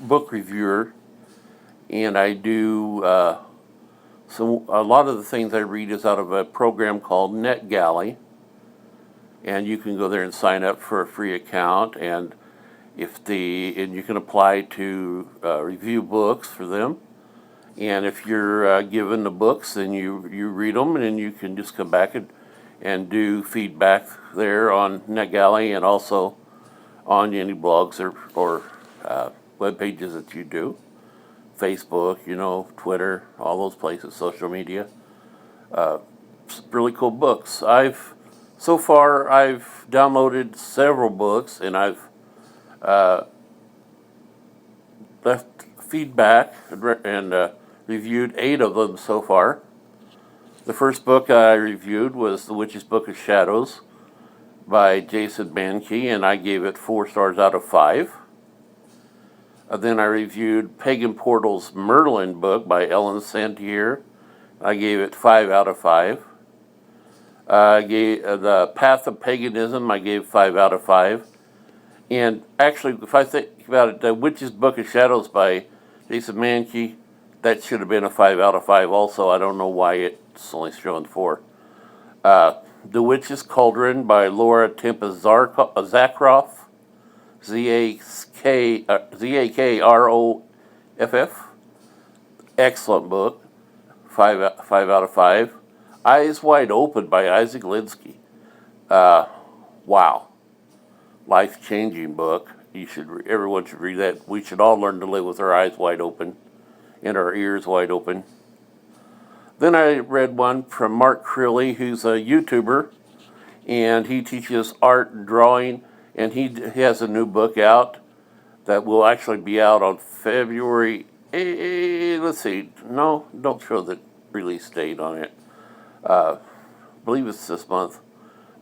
book reviewer, and I do a lot of the things I read is out of a program called NetGalley, and you can go there and sign up for a free account, and you can apply to review books for them. And if you're given the books, then you read them, and then you can just come back and do feedback there on NetGalley, and also on any blogs or web pages that you do. Facebook, Twitter, all those places, social media. Really cool books. So far I've downloaded several books, and I've left feedback and reviewed 8 of them so far. The first book I reviewed was The Witch's Book of Shadows by Jason Mankey, and I gave it 4 stars out of 5. Then I reviewed Pagan Portal's Merlin book by Ellen Santier. I gave it 5 out of 5. I gave The Path of Paganism, I gave 5 out of 5. And actually, if I think about it, The Witch's Book of Shadows by Jason Mankey, that should have been a 5 out of 5 also. I don't know why it's only showing 4. The Witch's Cauldron by Laura Tempa Zakroff, Zakroff. Excellent book. 5 out of 5. Eyes Wide Open by Isaac Linsky. Wow. Life-changing book. Everyone should read that. We should all learn to live with our eyes wide open and our ears wide open. Then I read one from Mark Crilly, who's a YouTuber, and he teaches art and drawing, and he has a new book out that will actually be out on February. Let's see. No, don't show the release date on it. I believe it's this month.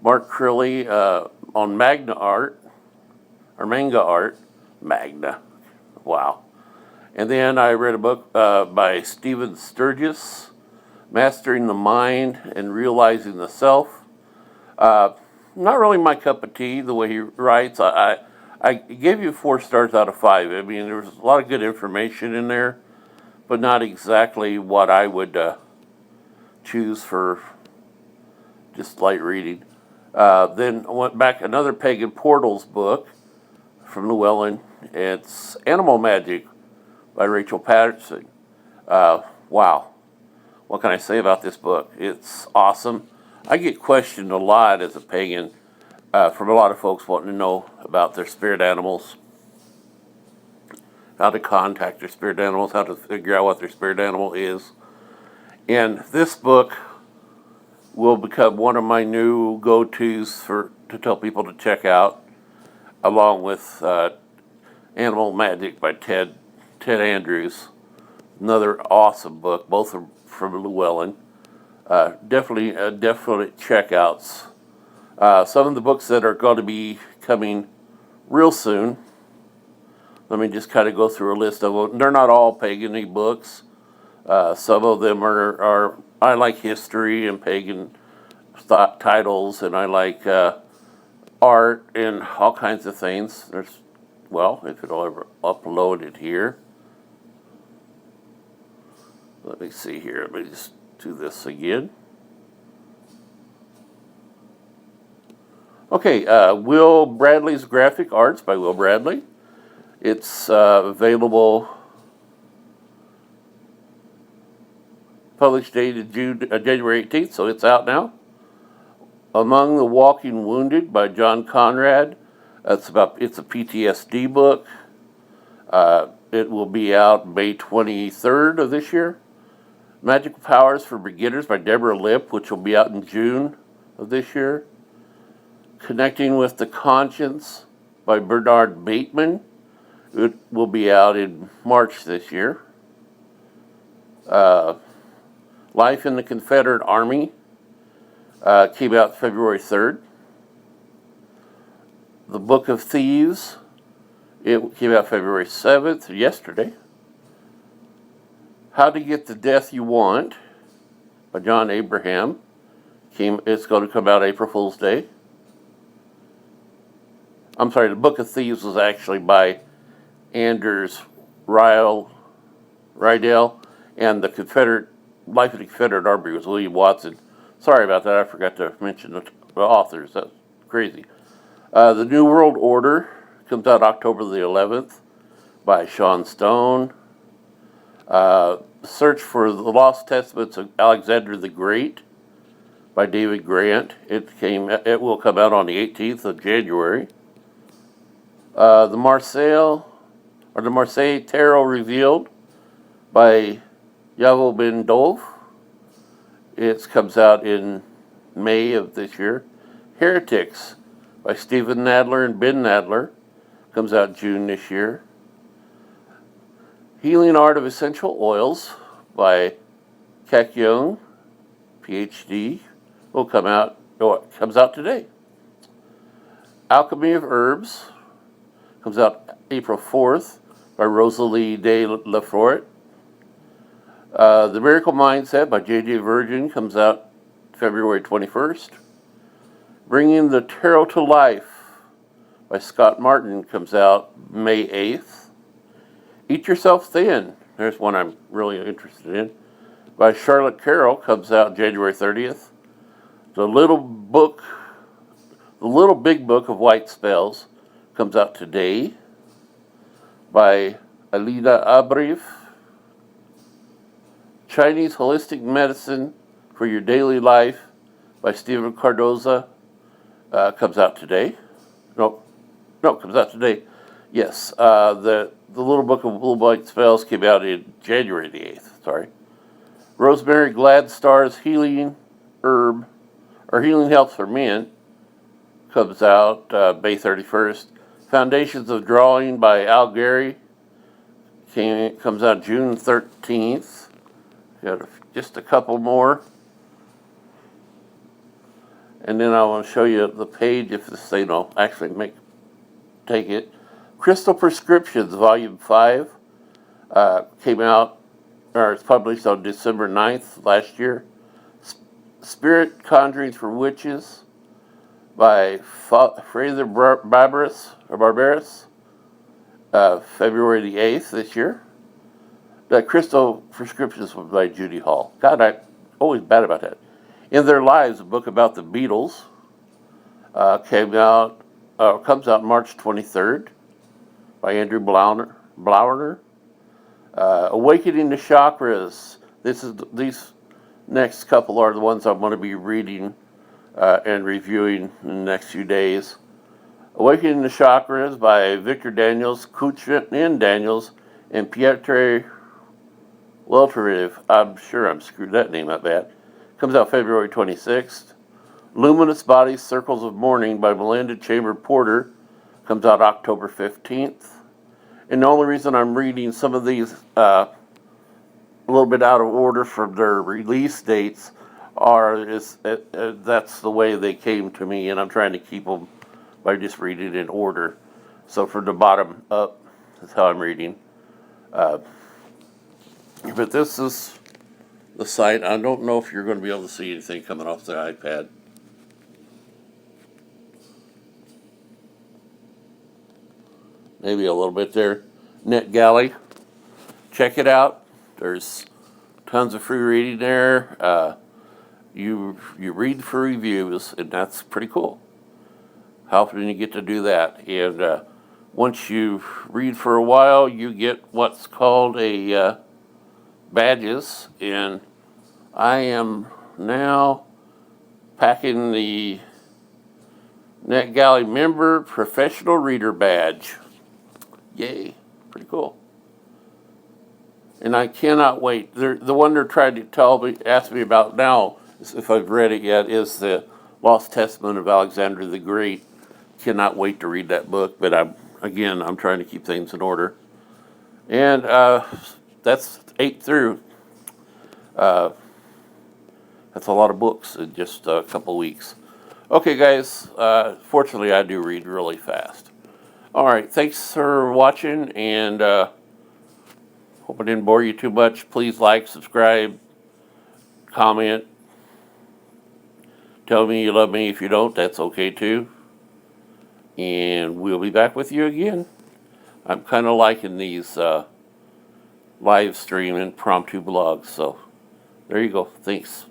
Mark Crilly on Magna art, or manga art. Magna. Wow. And then I read a book by Stephen Sturgis, Mastering the Mind and Realizing the Self. Not really my cup of tea, the way he writes. I gave you 4 stars out of 5. I mean, there was a lot of good information in there, but not exactly what I would choose for just light reading. Then I went back, another Pagan Portals book from Llewellyn. It's Animal Magic by Rachel Patterson. Wow. What can I say about this book? It's awesome. I get questioned a lot as a pagan from a lot of folks wanting to know about their spirit animals, how to contact their spirit animals, how to figure out what their spirit animal is. And this book will become one of my new go-tos to tell people to check out, along with Animal Magic by Ted Andrews. Another awesome book, both are from Llewellyn. Definitely checkouts. Some of the books that are going to be coming real soon. Let me just kind of go through a list of them. They're not all pagan-y books. Some of them are I like history and pagan titles, and I like art and all kinds of things. If it'll ever upload it here. Let me see here. Let me just do this again. Okay, Will Bradley's Graphic Arts by Will Bradley. It's available, published dated January 18th, so it's out now. Among the Walking Wounded by John Conrad. It's a PTSD book. It will be out May 23rd of this year. Magical Powers for Beginners by Deborah Lipp, which will be out in June of this year. Connecting with the Conscience by Bernard Bateman. It will be out in March this year. Life in the Confederate Army came out February 3rd. The Book of Thieves, it came out February 7th, yesterday. How to Get the Death You Want by John Abraham. It's going to come out April Fool's Day. I'm sorry, the Book of Thieves was actually by Anders Ryle, Rydell, and the Confederate Life of the Confederate Army was William Watson. Sorry about that. I forgot to mention the authors. That's crazy. The New World Order comes out October the 11th by Sean Stone. Search for the Lost Testaments of Alexander the Great by David Grant. It will come out on the 18th of January. The Marseille Tarot Revealed by Yavo Ben Dov. It comes out in May of this year. Heretics by Stephen Nadler and Ben Nadler comes out June this year. Healing Art of Essential Oils by Kek Young, PhD, comes out today. Alchemy of Herbs comes out April 4th by Rosalie de Lafort. The Miracle Mindset by J.J. Virgin comes out February 21st. Bringing the Tarot to Life by Scott Martin comes out May 8th. Eat Yourself Thin, there's one I'm really interested in, by Charlotte Carroll comes out January 30th. The Little Big Book of White Spells comes out today by Alida Abrif. Chinese Holistic Medicine for Your Daily Life by Stephen Cardoza comes out today. Comes out today. Yes, the Little Book of Blue White Spells came out in January the 8th, sorry. Rosemary Gladstar's Healing Health for Men comes out May 31st. Foundations of Drawing by Al Gary comes out June 13th. Got just a couple more. And then I want to show you the page if they don't actually take it. Crystal Prescriptions, Volume 5, came out, or it's published on December 9th last year. Spirit Conjurings for Witches by Fraser Barbaros, February the 8th this year. The Crystal Prescriptions was by Judy Hall. God, I'm always bad about that. In Their Lives, a book about the Beatles, comes out March 23rd. By Andrew Blauner. Awakening the Chakras. These next couple are the ones I'm going to be reading and reviewing in the next few days. Awakening the Chakras by Victor Daniels, Kuchin Daniels, and Pietre Welteriv. I'm sure I'm screwed that name up bad. Comes out February 26th. Luminous Bodies, Circles of Mourning by Melinda Chamber Porter comes out October 15th. And the only reason I'm reading some of these a little bit out of order from their release dates is that's the way they came to me, and I'm trying to keep them by just reading in order. So from the bottom up is how I'm reading. But this is the site. I don't know if you're going to be able to see anything coming off the iPad. Maybe a little bit there. NetGalley. Check it out. There's tons of free reading there. You read for reviews, and that's pretty cool. How often you get to do that? And once you read for a while, you get what's called a badges. And I am now packing the NetGalley Member Professional Reader Badge. Yay, pretty cool. And I cannot wait. The one they're trying to ask me about now, if I've read it yet, is the Lost Testament of Alexander the Great. Cannot wait to read that book, but I'm trying to keep things in order. And that's 8 through. That's a lot of books in just a couple weeks. Okay, guys, fortunately I do read really fast. All right, thanks for watching, and hope I didn't bore you too much. Please like, subscribe, comment. Tell me you love me. If you don't, that's okay too. And we'll be back with you again. I'm kind of liking these live stream impromptu blogs. So there you go. Thanks.